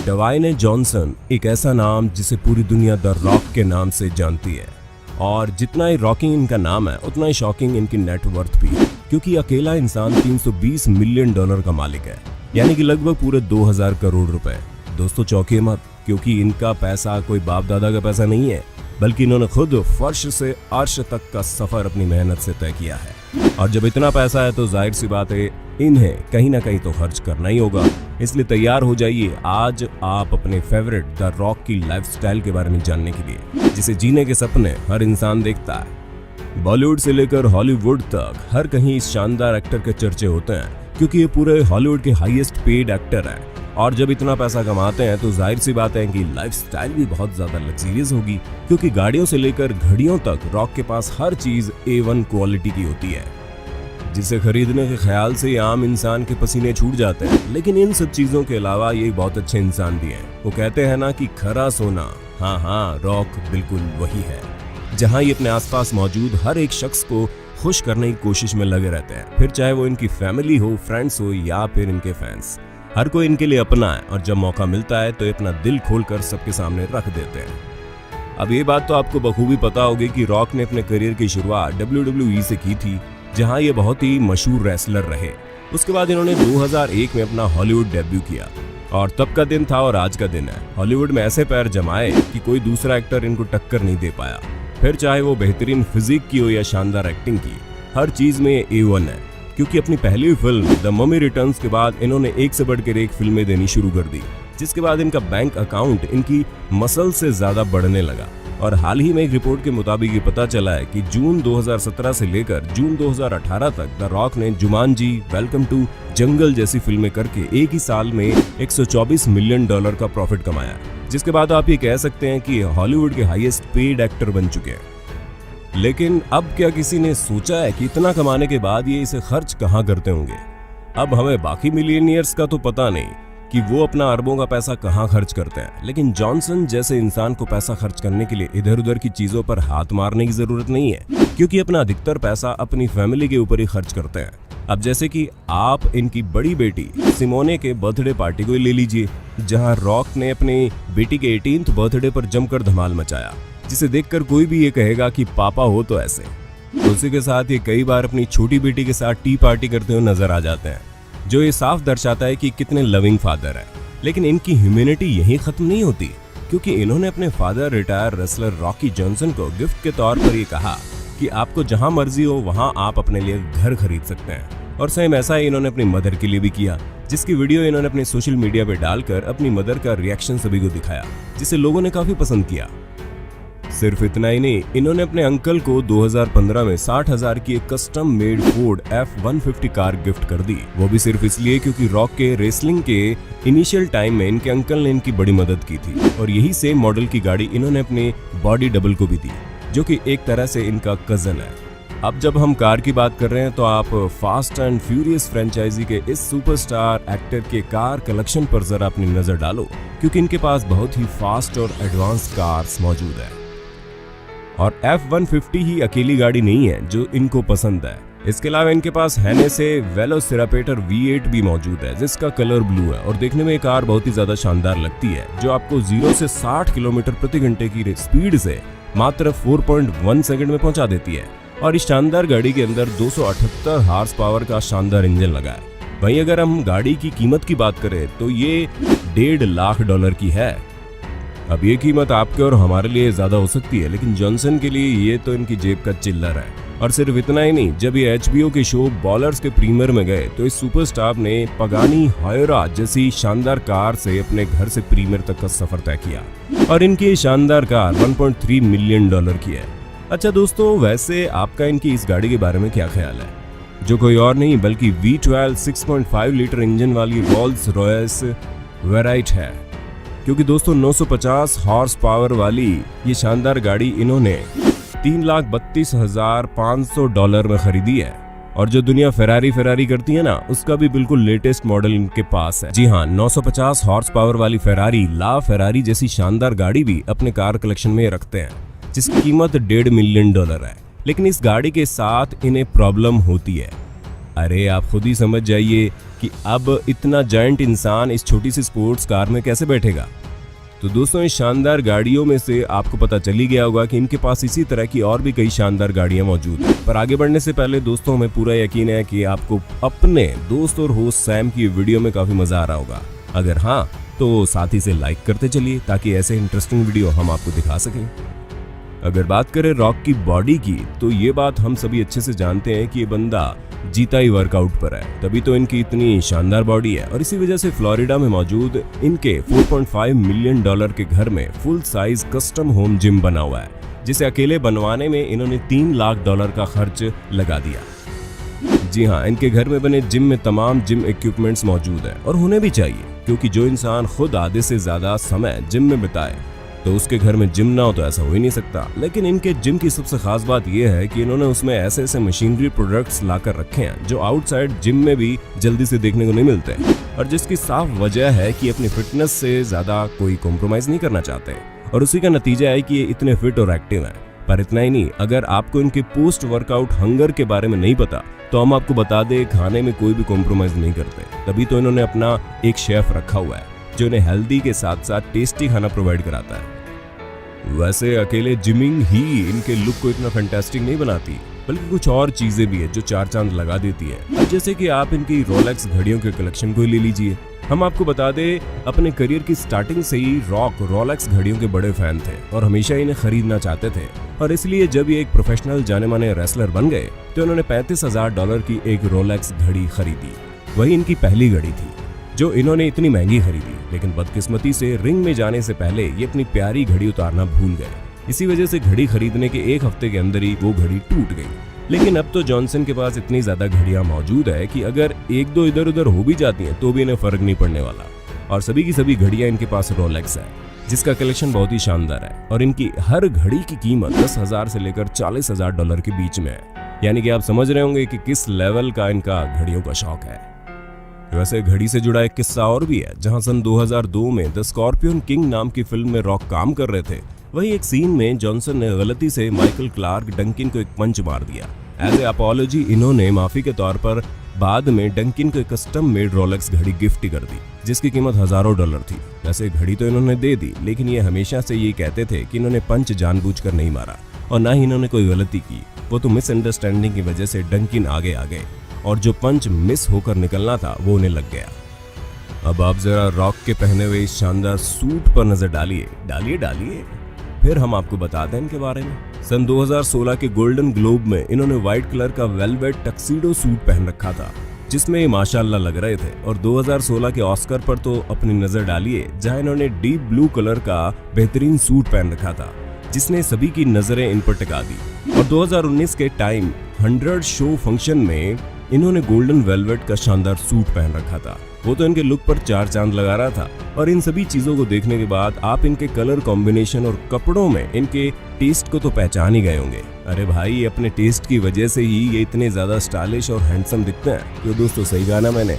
Dwayne Johnson एक ऐसा नाम जिसे पूरी दुनिया द रॉक के नाम से जानती है, और जितना ही रॉकिंग इनका नाम है उतना ही शॉकिंग इनकी नेटवर्थ भी है, क्योंकि अकेला इंसान $320 मिलियन का मालिक है, यानी कि लगभग पूरे 2000 करोड़ रुपए। दोस्तों चौंकिए मत, क्योंकि इनका पैसा कोई बाप दादा का पैसा नहीं है, बल्कि इन्होंने खुद फर्श से अर्श तक का सफर अपनी मेहनत से तय किया है। और जब इतना पैसा है तो जाहिर सी बात है इन्हें कहीं ना कहीं तो खर्च करना ही होगा। इसलिए तैयार हो जाइए आज आप अपने फेवरेट द रॉक की लाइफस्टाइल के बारे में जानने के लिए, जिसे जीने के सपने हर इंसान देखता है। बॉलीवुड से लेकर हॉलीवुड तक हर कहीं इस शानदार एक्टर के चर्चे होते हैं, क्योंकि ये पूरे हॉलीवुड के हाईएस्ट पेड एक्टर हैं। और जब इतना पैसा कमाते हैं तो जाहिर सी बात है कि लाइफस्टाइल भी बहुत ज्यादा लग्जरियस होगी, क्योंकि गाड़ियों से लेकर घड़ियों तक रॉक के पास हर चीज A1 क्वालिटी की होती है, जिसे खरीदने के ख्याल से आम इंसान के पसीने छूट जाते हैं। लेकिन इन सब चीजों के अलावा ये बहुत अच्छे इंसान भी हैं। वो कहते हैं ना कि खरा सोना, हाँ रॉक बिल्कुल वही है, जहाँ ये अपने आसपास मौजूद हर एक शख्स को खुश करने की कोशिश में लगे रहते हैं, फिर चाहे वो इनकी फैमिली हो, फ्रेंड्स हो या फिर इनके फैंस। हर कोई इनके लिए अपना है, और जब मौका मिलता है तो ये अपना दिल खोलकर सबके सामने रख देते हैं। अब ये बात तो आपको बखूबी पता होगी कि रॉक ने अपने करियर की शुरुआत WWE से की थी, जहां ये बहुत ही मशहूर रेसलर रहे। उसके बाद इन्होंने 2001 में अपना हॉलीवुड डेब्यू किया, और तब का दिन था और आज का दिन है। हॉलीवुड में ऐसे पैर जमाए कि कोई दूसरा एक्टर इनको टक्कर नहीं दे पाया, फिर चाहे वो बेहतरीन फिजिक की हो या शानदार एक्टिंग की, हर चीज में A1 है। क्योंकि अपनी पहली फिल्म द ममी रिटर्न्स के बाद इन्होंने एक से बढ़कर एक फिल्में देनी शुरू कर दी, जिसके बाद इनका बैंक अकाउंट इनकी मसल से ज्यादा बढ़ने लगा। और हाल ही में एक रिपोर्ट के मुताबिक ये पता चला है कि जून 2017 से लेकर जून 2018 तक द रॉक ने जुमांजी, वेलकम टू जंगल जैसी फिल्में करके एक ही साल में $124 मिलियन का प्रॉफिट कमाया, जिसके बाद आप ये कह सकते हैं कि हॉलीवुड के हाईएस्ट पेड एक्टर बन चुके हैं। लेकिन अब क्या किसी ने सोचा है कि इतना कमाने के बाद ये इसे खर्च कहाँ करते होंगे? अब हमें बाकी मिलियनियर्स का तो पता नहीं कि वो अपना अरबों का पैसा कहाँ खर्च करते हैं, लेकिन जॉनसन जैसे इंसान को पैसा खर्च करने के लिए इधर उधर की चीजों पर हाथ मारने की जरूरत नहीं है, क्योंकि अपना अधिकतर पैसा अपनी फैमिली के ऊपर ही खर्च करते हैं। अब जैसे कि आप इनकी बड़ी बेटी सिमोने के बर्थडे पार्टी को ले लीजिए, जहाँ रॉक ने अपनी बेटी के 18th बर्थडे पर जमकर धमाल मचाया, जिसे देखकर कोई भी ये कहेगा कि पापा हो तो ऐसे। उसी के साथ ये कई बार अपनी छोटी बेटी के साथ टी पार्टी करते हुए नजर आ जाते हैं, जो ये साफ दर्शाता है कि कितने लविंग फादर है। लेकिन इनकी ह्यूमैनिटी यहीं खत्म नहीं होती, क्योंकि इन्होंने अपने father retire wrestler Rocky Johnson को गिफ्ट के तौर पर ये कहा कि आपको जहां मर्जी हो वहां आप अपने लिए घर खरीद सकते हैं। और सेम ऐसा ही इन्होंने अपनी मदर के लिए भी किया, जिसकी वीडियो इन्होंने अपने सोशल मीडिया पे डालकर अपनी मदर का रिएक्शन सभी को दिखाया, जिसे लोगों ने काफी पसंद किया। सिर्फ इतना ही नहीं, इन्होंने अपने अंकल को 2015 में 60,000 की एक custom made Ford F-150 car gift कर दी। वो भी सिर्फ इसलिए क्योंकि रॉक के रेसलिंग के इनिशियल टाइम में इनके अंकल ने इनकी बड़ी मदद की थी, और यही सेम मॉडल की गाड़ी इन्होंने अपने बॉडी डबल को भी दी, जो कि एक तरह से इनका कजन है। अब जब हम कार की बात कर रहे हैं तो आप फास्ट एंड फ्यूरियस फ्रेंचाइजी के इस सुपरस्टार एक्टर के कार कलेक्शन पर जरा अपनी नजर डालो, क्योंकि इनके पास बहुत ही फास्ट और एडवांस कार्स मौजूद है। और F-150 ही अकेली गाड़ी नहीं है जो इनको पसंद है। इसके अलावा इनके पास हेनेसे वेलोसिराप्टर V8 भी मौजूद है, जिसका कलर ब्लू है, और देखने में ये कार बहुत ही ज्यादा शानदार लगती है, जो आपको 0 से 60 किलोमीटर प्रति घंटे की स्पीड से मात्र 4.1 सेकंड में पहुंचा देती है। और इस शानदार गाड़ी के अंदर 278 हार्स पावर का शानदार इंजन लगा है। वहीं अगर हम गाड़ी की कीमत की बात करें तो ये $1.5 लाख की है। अब ये कीमत आपके और हमारे लिए ज्यादा हो सकती है, लेकिन जॉनसन के लिए ये तो इनकी जेब का चिल्लर है। और सिर्फ इतना ही नहीं, जब ये HBO के शो बॉलर्स के प्रीमियर में गए तो इस सुपरस्टार ने पगानी हायरा जैसी शानदार कार से अपने घर से प्रीमियर तक का सफर तय किया, और इनकी ये शानदार कार $1.3 मिलियन की है। अच्छा दोस्तों, वैसे आपका इनकी इस गाड़ी के बारे में क्या ख्याल है, जो कोई और नहीं बल्कि V12 6.5 लीटर इंजन वाली रोल्स रॉयस वेराइट है। क्योंकि दोस्तों 950 हॉर्स पावर वाली ये शानदार गाड़ी इन्होंने $3,32,500 में खरीदी है, और जो दुनिया फेरारी करती है ना, उसका भी बिल्कुल लेटेस्ट मॉडल इनके पास है। जी हाँ, 950 हॉर्स पावर वाली फेरारी ला फेरारी जैसी शानदार गाड़ी भी अपने कार कलेक्शन में रखते हैं, जिसकी कीमत $1.5 मिलियन है। लेकिन इस गाड़ी के साथ इन्हें प्रॉब्लम होती है। अरे आप खुद ही समझ जाइए कि अब इतना जायंट इंसान इस छोटी सी स्पोर्ट्स कार में कैसे बैठेगा। तो दोस्तों, इस शानदार गाड़ियों में से आपको पता चली गया होगा कि इनके पास इसी तरह की और भी कई शानदार गाड़ियां मौजूद हैं। पर आगे बढ़ने से पहले दोस्तों, हमें पूरा यकीन है कि आपको अपने दोस्त और होस्ट सैम की वीडियो में काफी मजा आ रहा होगा। अगर हाँ, तो साथ ही से लाइक करते चलिए ताकि ऐसे इंटरेस्टिंग वीडियो हम आपको दिखा सकें। अगर बात करें रॉक की बॉडी की, तो ये बात हम सभी अच्छे से जानते हैं कि ये बंदा जीता ही वर्कआउट पर है, तभी तो इनकी इतनी शानदार बॉडी है। और इसी वजह से फ्लोरिडा में मौजूद इनके $4.5 मिलियन के घर में full size custom home gym बना हुआ है, जिसे अकेले बनवाने में इन्होंने $3 लाख का खर्च लगा दिया। जी हाँ, इनके घर में बने जिम में तमाम जिम इक्विपमेंट्स मौजूद है और होने भी चाहिए, क्योंकि जो इंसान खुद आधे से ज्यादा समय जिम में बिताए तो उसके घर में जिम ना हो तो ऐसा हो ही नहीं सकता। लेकिन इनके जिम की सबसे खास बात यह है कि इन्होंने उसमें ऐसे ऐसे मशीनरी प्रोडक्ट्स लाकर रखे हैं जो आउटसाइड जिम में भी जल्दी से देखने को नहीं मिलते, और जिसकी साफ वजह है कि अपनी फिटनेस से ज्यादा कोई कॉम्प्रोमाइज नहीं करना चाहते, और उसी का नतीजा है कि ये इतने फिट और एक्टिव हैं। पर इतना ही नहीं, अगर आपको इनके पोस्ट वर्कआउट हंगर के बारे में नहीं पता तो हम आपको बता दें, खाने में कोई भी कॉम्प्रोमाइज नहीं करते, तभी तो इन्होंने अपना एक शेफ रखा हुआ है जो इन्हें हेल्दी के साथ साथ टेस्टी खाना प्रोवाइड कराता है। वैसे अकेले जिमिंग ही इनके लुक को इतना फैंटास्टिक नहीं बनाती, बल्कि कुछ और चीजें भी है जो चार चांद लगा देती है। अब जैसे कि आप इनकी रोलेक्स घड़ियों के कलेक्शन को ही ले लीजिए। हम आपको बता दें, अपने करियर की स्टार्टिंग से ही रॉक रोलेक्स घड़ियों के बड़े फैन थे और हमेशा इन्हें खरीदना चाहते थे, और इसलिए जब ये एक प्रोफेशनल जाने माने रेसलर बन गए तो इन्होंने $35,000 की एक रोलेक्स घड़ी खरीदी। वही इनकी पहली घड़ी थी जो इन्होंने इतनी महंगी खरीदी, लेकिन बदकिस्मती से रिंग में जाने से पहले ये अपनी प्यारी घड़ी उतारना भूल गए। इसी वजह से घड़ी खरीदने के एक हफ्ते के अंदर ही वो घड़ी टूट गई। लेकिन अब तो जॉनसन के पास इतनी ज्यादा घड़ियां मौजूद है कि अगर एक दो इधर उधर हो भी जाती हैं तो भी इन्हें फर्क नहीं पड़ने वाला, और सभी की सभी घड़ियां इनके पास रोलेक्स है, जिसका कलेक्शन बहुत ही शानदार है, और इनकी हर घड़ी की कीमत $10,000 से लेकर $40,000 के बीच में है। यानी कि आप समझ रहे होंगे कि किस लेवल का इनका घड़ियों का शौक है। वैसे घड़ी से जुड़ा एक किस्सा और भी है, जहां सन 2002 में द स्कॉर्पियन किंग नाम की फिल्म में रॉक काम कर रहे थे। वही एक सीन में जॉनसन ने गलती से माइकल क्लार्क डंकिन को एक पंच मार दिया। एज ए अपॉलॉजी इन्होंने माफी के तौर पर बाद में डंकिन को एक कस्टम मेड रोलेक्स घड़ी गिफ्ट कर दी, जिसकी कीमत $1,000 थी। वैसे घड़ी तो इन्होंने दे दी, लेकिन ये हमेशा से ये कहते थे कि इन्होंने पंच जानबूझकर नहीं मारा और ना ही इन्होंने कोई गलती की। वो तो मिसअंडरस्टैंडिंग की वजह से डंकिन आगे आ गए और जो पंच मिस होकर निकलना था वो उन्हें लग गया। अब आप जरा रॉक के पहने हुए इस शानदार सूट पर नजर डालिए, फिर हम आपको बताते हैं इनके बारे में। सन 2016 के गोल्डन ग्लोब में इन्होंने व्हाइट कलर का वेलवेट टक्सीडो सूट पहन रखा था, जिसमें ये माशाल्लाह लग रहे थे। और 2016 के ऑस्कर पर तो अपनी नजर डालिए, जहां इन्होंने डीप ब्लू कलर का बेहतरीन सूट पहन रखा था, जिसने सभी की नजरें इन पर टिका दी। और 2019 के टाइम 100 शो फंक्शन में इन्होंने गोल्डन वेलवेट का शानदार सूट पहन रखा था। वो तो इनके लुक पर चार चांद लगा रहा था। और इन सभी चीजों को देखने के बाद आप इनके कलर कॉम्बिनेशन और कपड़ों में इनके टेस्ट को तो पहचान ही गए होंगे। अरे भाई, अपने टेस्ट की वजह से ही ये इतने ज्यादा स्टाइलिश और हैंडसम दिखते हैं। तो दोस्तों, सही कहा ना मैंने।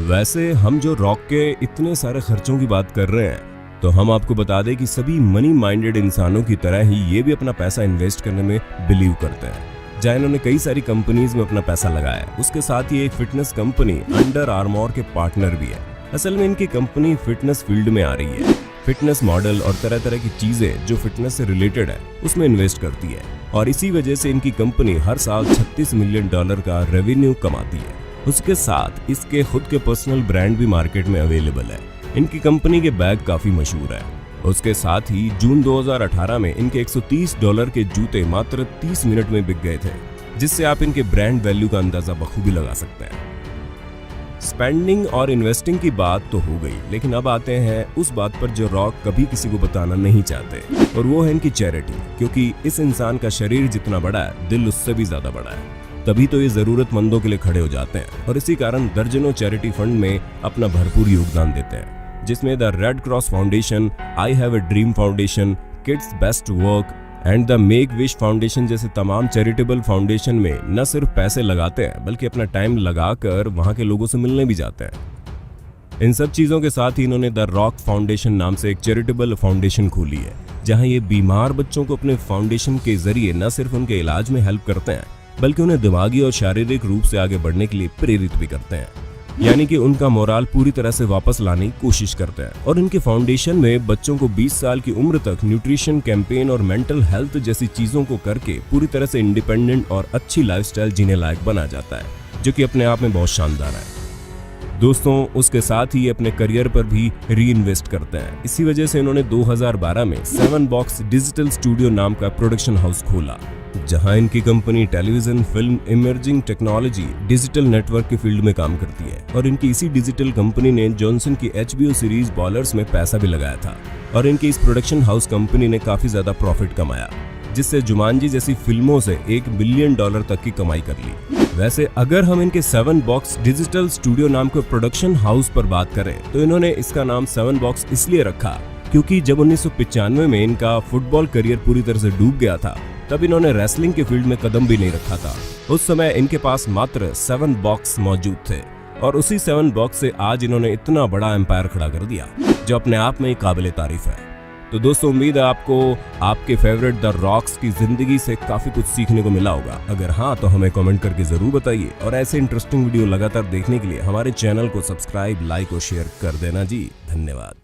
वैसे हम जो रॉक के इतने सारे खर्चों की बात कर रहे हैं, तो हम आपको बता दें कि सभी मनी माइंडेड इंसानों की तरह ही ये भी अपना पैसा इन्वेस्ट करने में बिलीव करते हैं। जहाँ इन्होंने कई सारी कंपनीज में अपना पैसा लगाया है। उसके साथ ही एक फिटनेस कंपनी अंडर आर्मोर के पार्टनर भी है। असल में इनकी कंपनी फिटनेस फील्ड में आ रही है। फिटनेस मॉडल और तरह तरह की चीजें जो फिटनेस से रिलेटेड है उसमें इन्वेस्ट करती है, और इसी वजह से इनकी कंपनी हर साल $36 मिलियन का रेवेन्यू कमाती है। उसके साथ इसके खुद के पर्सनल ब्रांड भी मार्केट में अवेलेबल है। इनकी कंपनी के बैग काफी मशहूर है। उसके साथ ही जून 2018 में इनके $130 के जूते मात्र 30 मिनट में बिक गए थे, जिससे आप इनके ब्रांड वैल्यू का अंदाजा बखूबी लगा सकते हैं। स्पेंडिंग और इन्वेस्टिंग की बात तो हो गई, लेकिन अब आते हैं उस बात पर जो रॉक कभी किसी को बताना नहीं चाहते, और वो है इनकी चैरिटी। क्योंकि इस इंसान का शरीर जितना बड़ा है, दिल उससे भी ज्यादा बड़ा है, तभी तो ये जरूरतमंदों के लिए खड़े हो जाते हैं, और इसी कारण दर्जनों चैरिटी फंड में अपना भरपूर योगदान देते हैं, जिसमें the red cross foundation, I have a dream foundation, kids best work and the make wish foundation जैसे तमाम चैरिटेबल फाउंडेशन में न सिर्फ पैसे लगाते हैं, बल्कि अपना टाइम लगाकर वहां के लोगों से मिलने भी जाते हैं। इन सब चीजों के साथ ही इन्होंने द रॉक फाउंडेशन नाम से एक चैरिटेबल फाउंडेशन खोली है, जहां ये बीमार बच्चों को अपने फाउंडेशन के जरिए न सिर्फ उनके इलाज में हेल्प करते हैं, बल्कि उन्हें दिमागी और शारीरिक रूप से आगे बढ़ने के लिए प्रेरित भी करते हैं। यानी कि उनका मोराल पूरी तरह से वापस लाने की कोशिश करते हैं। और इनके फाउंडेशन में बच्चों को 20 साल की उम्र तक न्यूट्रिशन कैंपेन और मेंटल हेल्थ जैसी चीजों को करके पूरी तरह से इंडिपेंडेंट और अच्छी लाइफस्टाइल जीने लायक बना जाता है, जो कि अपने आप में बहुत शानदार है। दोस्तों, उसके साथ ही अपने करियर पर भी री इन्वेस्ट करते हैं। इसी वजह से इन्होंने 2012 में 7 बॉक्स डिजिटल स्टूडियो नाम का प्रोडक्शन हाउस खोला, जहां इनकी company television, film, emerging technology, digital network के फील्ड में काम करती है। और इनकी इसी डिजिटल कंपनी ने जॉनसन की HBO सीरीज बॉलर्स में पैसा भी लगाया था। और इनकी इस प्रोडक्शन हाउस कंपनी ने काफी ज्यादा प्रॉफिट कमाया, जिससे जुमांजी जैसी फिल्मों से $1 बिलियन तक की कमाई कर ली। वैसे अगर हम इनके 7 बॉक्स डिजिटल स्टूडियो नाम के प्रोडक्शन हाउस पर बात करें, तो इन्होंने इसका नाम 7 बॉक्स इसलिए रखा क्योंकि जब 1995 में इनका फुटबॉल करियर पूरी तरह से डूब गया था, तब इन्होंने रेसलिंग के फील्ड में कदम भी नहीं रखा था। उस समय इनके पास मात्र 7 बॉक्स मौजूद थे और उसी 7 बॉक्स से आज इन्होंने इतना बड़ा एम्पायर खड़ा कर दिया, जो अपने आप में काबिले तारीफ है। तो दोस्तों, उम्मीद है आपको आपके फेवरेट द रॉक्स की जिंदगी से काफी कुछ सीखने को मिला होगा। अगर हाँ, तो हमें कमेंट करके जरूर बताइए और ऐसे इंटरेस्टिंग वीडियो लगातार देखने के लिए हमारे चैनल को सब्सक्राइब, लाइक और शेयर कर देना जी। धन्यवाद।